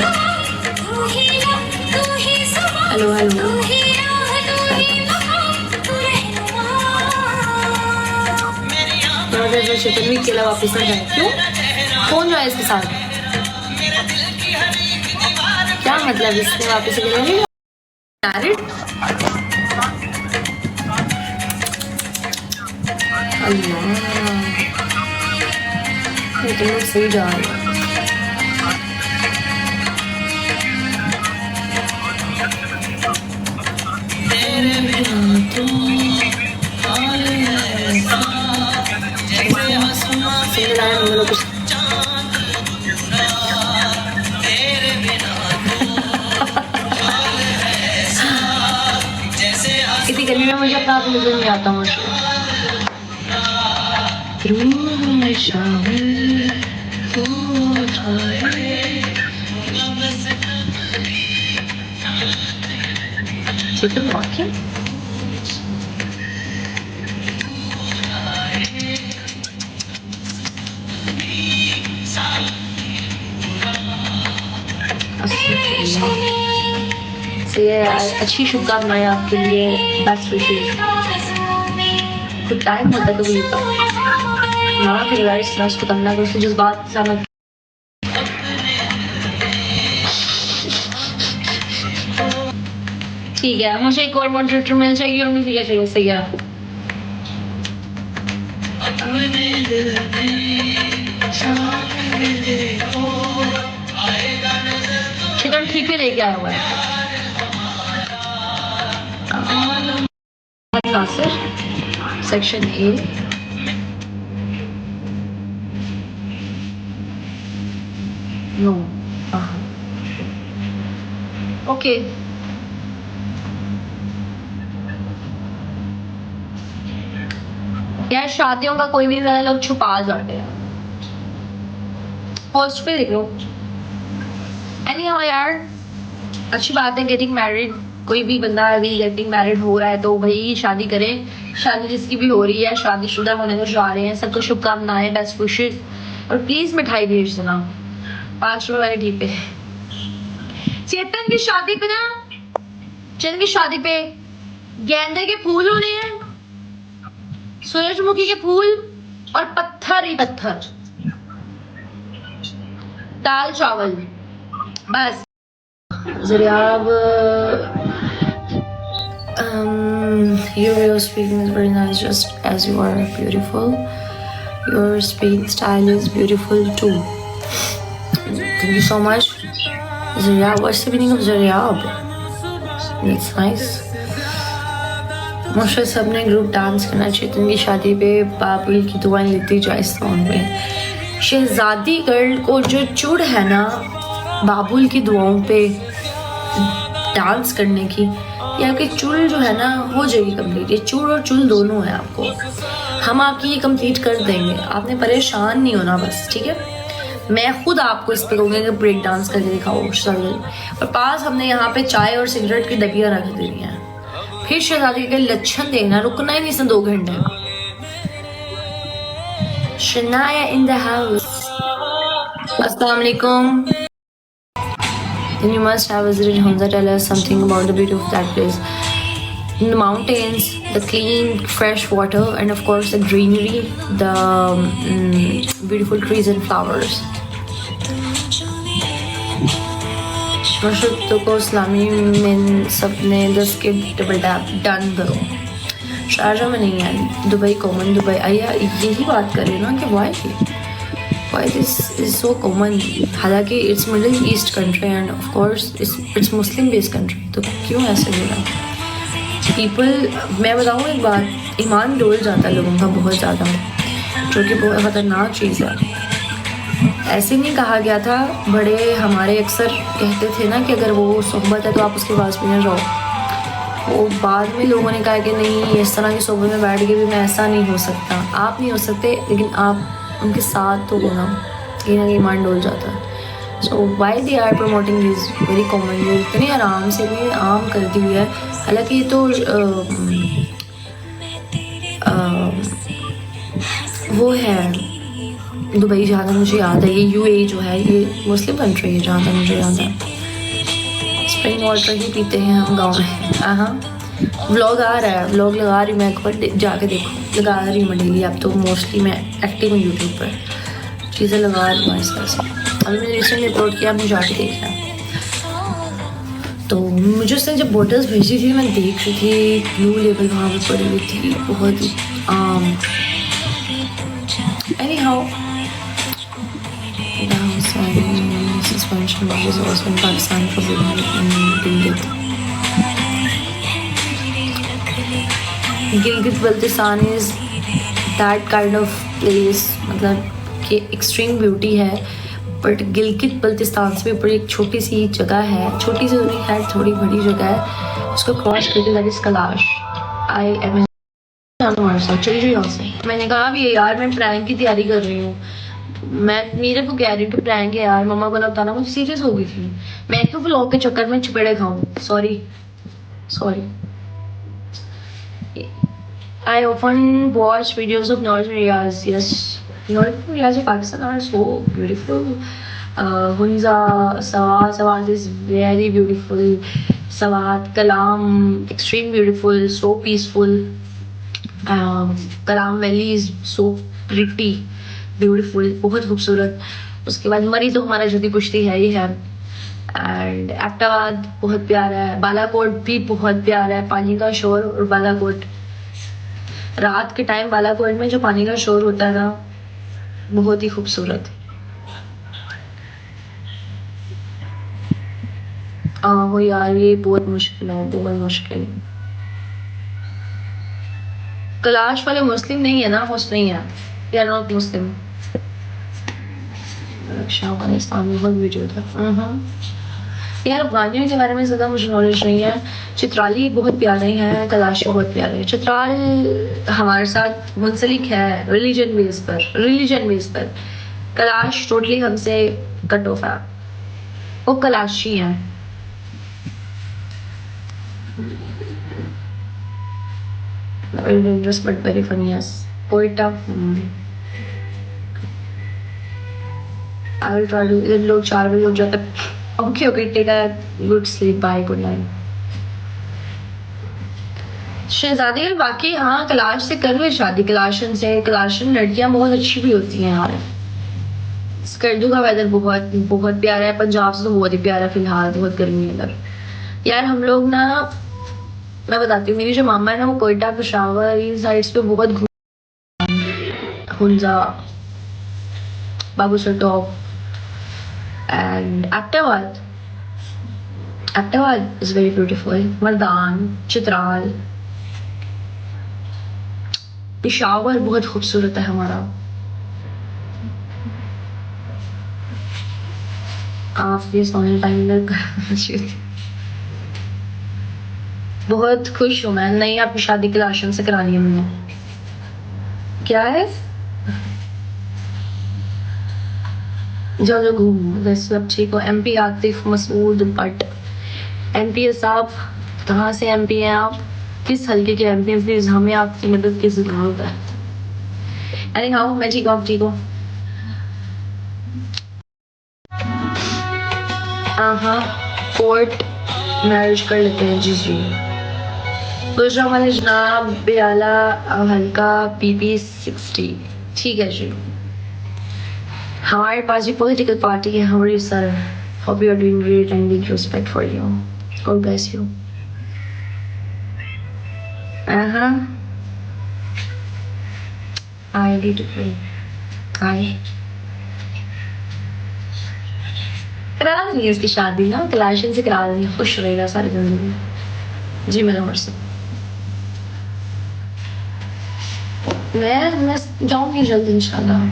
हेलो हेलो, चिकन भी केला वापस ना जाए, क्यों, कौन जाए इसके साथ, क्या मतलब इसने वापस से केला नहीं मैरिड। अल्लाह, तुम लोग सही जा रहे हो। इतनी गर्मी में मुझे अपना आप नजर नहीं आता मुझे। Chicken walking? अच्छी शुभकामनाएं आपके लिए, बेस्ट विशेष। कुछ टाइम होता है कभी ना फिर गाइस ना उसको करना तो उसके जज्बात सामने। ठीक है, मुझे एक और मॉडरेटर मिल चाहिए और मुझे क्या चाहिए, सही है। चिकन ठीक ही लेके आया हुआ है सेक्शन ए। नो, ओके, यार शादियों का कोई भी नया लोग छुपा जाते हैं, पोस्ट पे देख लो। एनीहाउ यार, अच्छी बात है गेटिंग मैरिड, कोई भी बंदा अभी गेटिंग मैरिड हो रहा है तो भाई शादी करे, शादी जिसकी भी हो रही है, शादीशुदा होने को जा रहे हैं, सबको शुभकामनाएं, बेस्ट विशेस, और प्लीज मिठाई भेज देना 5 रुपए वाली डी पे। चेतन की शादी पे ना, चेतन की शादी पे गेंदे के फूल होने हैं, सूरजमुखी के फूल और पत्थर ही पत्थर, दाल चावल बस। Zaryab, your speaking is very nice, just as you are beautiful. Your speaking style is beautiful too. Thank you so much. Zaryab, what's the meaning of Zaryab? That's nice. मुझे सबने ग्रुप डांस करना चाहिए चेतन की शादी पे, बाबुल की दुआएं लेती जाए इस सॉन्ग में। शहजादी गर्ल को जो चुड़ है ना बाबुल की दुआओं पे डांस करने की, ये आपकी चुल जो है ना हो जाएगी कंप्लीट, ये चुल और चुल दोनों है आपको, हम आपकी ये कंप्लीट कर देंगे, आपने परेशान नहीं होना बस, ठीक है। मैं खुद आपको इस पे कहूँगी कि ब्रेक डांस करके दिखाओ शहजादी, और पास हमने यहाँ पे चाय और सिगरेट की डबियाँ रख देनी है, फिर शहजादी के लक्षण देखना, रुकना ही नहीं इसने 2 घंटे। शनाया इन द हाउस, अस्सलाम वालेकुम। Then you must have visited Hamza. Tell us something about the beauty of that place. The mountains, the clean, fresh water, and of course the greenery, the beautiful trees and flowers. मशरक़ को इस्लामी में सबने 10 के double tap done करो। Sharjah में नहीं है, Dubai common, Dubai आया यही बात करें ना कि why this is so common, हालांकि it's Middle East country and of course it's Muslim based country, तो क्यों ऐसे हो रहा है। पीपल, मैं बताऊँ एक बात, ईमान डोल जाता है लोगों का बहुत ज़्यादा, जो कि बहुत ख़तरनाक चीज़ है। ऐसे नहीं कहा गया था, बड़े हमारे अक्सर कहते थे ना कि अगर वो सोहबत है तो आप उसके पास भी ना जाओ। वो बाद में लोगों ने कहा कि नहीं, इस तरह की सोहबत में बैठ के भी मैं ऐसा नहीं हो सकता। आप नहीं हो सकते, लेकिन आप उनके साथ तो हो ना, कहीं ना कहीं ईमान डोल जाता है। So why they are promoting this very common, ये इतनी आराम से इतनी आम कर दी हुई है। हालांकि ये तो वो है दुबई, जहाँ तक मुझे याद है। ये यूएई जो है ये मुस्लिम कंट्री है जहाँ तक मुझे याद है। स्प्रिंग वाटर ही पीते हैं हम गाँव में। हाँ, व्लॉग आ रहा है, व्लॉग लगा रही हूँ मैं, एक बार जाके देखो, लगा रही हूँ मैं डेली। अब तो मोस्टली मैं एक्टिव हूँ यूट्यूब पर, चीज़ें लगा रही हूँ ऐसे ऐसे। अभी मैंने रिसेंटली अपलोड किया, मुझे जाके देखना है। तो मुझे उसने जब बॉटल्स भेजी थी, मैं देख रही थी ब्लू लेबल वहाँ पर पड़ी हुई थी, बहुत ही आम। Any how, suspension was also in Pakistan for Gilgit Baltistan is that kind of place, मतलब कि एक्सट्रीम ब्यूटी है, बट गिलगित बल्तिस्तान से भी बड़ी एक छोटी सी जगह है, छोटी सी नहीं है, थोड़ी बड़ी जगह है, उसको क्रॉस करके that is Kailash. I am हमारे साथ चली रही से। मैंने कहा भी यार मैं प्रैंक की तैयारी कर रही हूँ, मैं मीरा को कह रही हूँ कि प्रैंक है यार, मम्मा को ना बताना, मुझे सीरियस हो गई थी। मैं क्यों व्लॉग के चक्कर में चपेड़े खाऊं, sorry sorry. I often watch videos of North Koreas. Yes, North Koreas in Pakistan are so beautiful. Hunza, Sawat is very beautiful. Sawat, Kalam, extreme beautiful, so peaceful. Kalam Valley is so pretty, beautiful, बहुत खूबसूरत। उसके बाद मरी तो हमारा जदी पुश्ती है ही है। एंड एबटाबाद बहुत प्यारा है, बालाकोट भी बहुत प्यारा है, पानी का शोर। और बालाकोट रात के टाइम बालाकोट में जो पानी का शोर होता है ना, बहुत ही खूबसूरत। वो यार ये बहुत मुश्किल है, बहुत मुश्किल। कैलाश वाले मुस्लिम नहीं है ना, मुस्लिम नहीं है, दे आर नॉट मुस्लिम। अफगानिस्तान में बहुत वीडियो था। यार अफगानियों के बारे में ज़्यादा मुझे नॉलेज नहीं है। चित्राली बहुत प्यारे हैं, कैलाश बहुत प्यारे हैं। चित्राल हमारे साथ मुंसलिक है रिलीजन बेस पर। कैलाश टोटली हमसे कट ऑफ है, वो कैलाशी हैं। Very dangerous but very funny, yes. Quite tough. I will try to, इन लोग 4 बजे उठ जाते हैं। Okay, take a good sleep, bye, good night. शहजादी बाकी हाँ, कैलाश से कर लो शादी, कैलाशन से। कैलाशन लड़कियां बहुत अच्छी भी होती हैं यार। स्कर्दू का वेदर बहुत बहुत प्यारा है, पंजाब से तो बहुत ही प्यारा है। फिलहाल बहुत गर्मी है इधर यार। हम लोग ना, मैं बताती हूँ, मेरी जो मामा है ना, वो कोयटा पेशावर इन साइड्स पे बहुत Hunza, Babusar top and Abbottabad. Abbottabad is very beautiful. Mardan, Chitral, Peshawar बहुत खूबसूरत है हमारा। आप ये सोने टाइम लग बहुत खुश हूँ मैं। नहीं, आपकी शादी कैलाशन से करानी है मैंने। क्या है, जाओ घूमो, वैसे अब ठीक हो। एमपी आतिफ मसूद भट्ट, एमपी साहब, कहाँ से एमपी हैं आप, किस हल्के के एमपी हैं, प्लीज हमें आपकी मदद की जरूरत है। अरे हाँ, मैं ठीक हूँ, आप ठीक हो? हाँ, कोर्ट मैरिज कर लेते हैं जी जी। दूसरा वाले जनाब बियाला हल्का पीपी 60, ठीक है जी। हमारे पास भी पॉलिटिकल पार्टी है हमारी sir. Hope you are doing great and big respect for you, God bless you. I need to pray. I करा देंगे इसकी शादी ना, कैलाशन से करा देंगे, खुश रहेगा सारी जिंदगी। जी मेरा व्हाट्सएप मैं जाऊंगी जल्द इंशाल्लाह।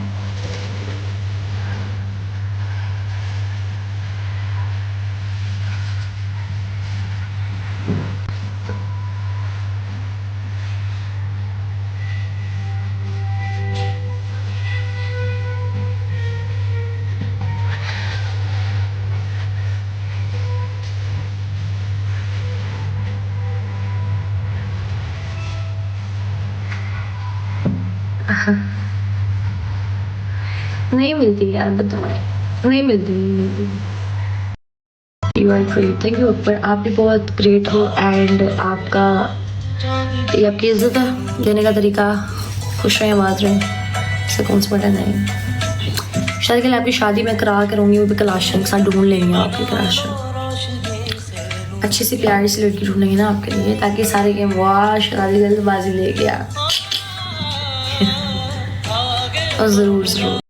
नहीं मिलती यार, बताओ, नहीं मिलती, नहीं मिलती। You are great, thank you Akbar, आप भी बहुत ग्रेट हो। एंड आपका ये आपकी इज्जत है देने का तरीका। खुश रहें, आबाद रहें, सुकून से बटन नहीं। शायद कल आपकी शादी में करा करूँगी, वो भी कलाशन के साथ ढूंढ लेंगे आपकी कलाशन। अच्छी सी प्यारी सी लड़की ढूंढेंगे ना आपके लिए, ताकि सारे के वाह शादी जल्दबाजी ले गया। और ज़रूर ज़रूर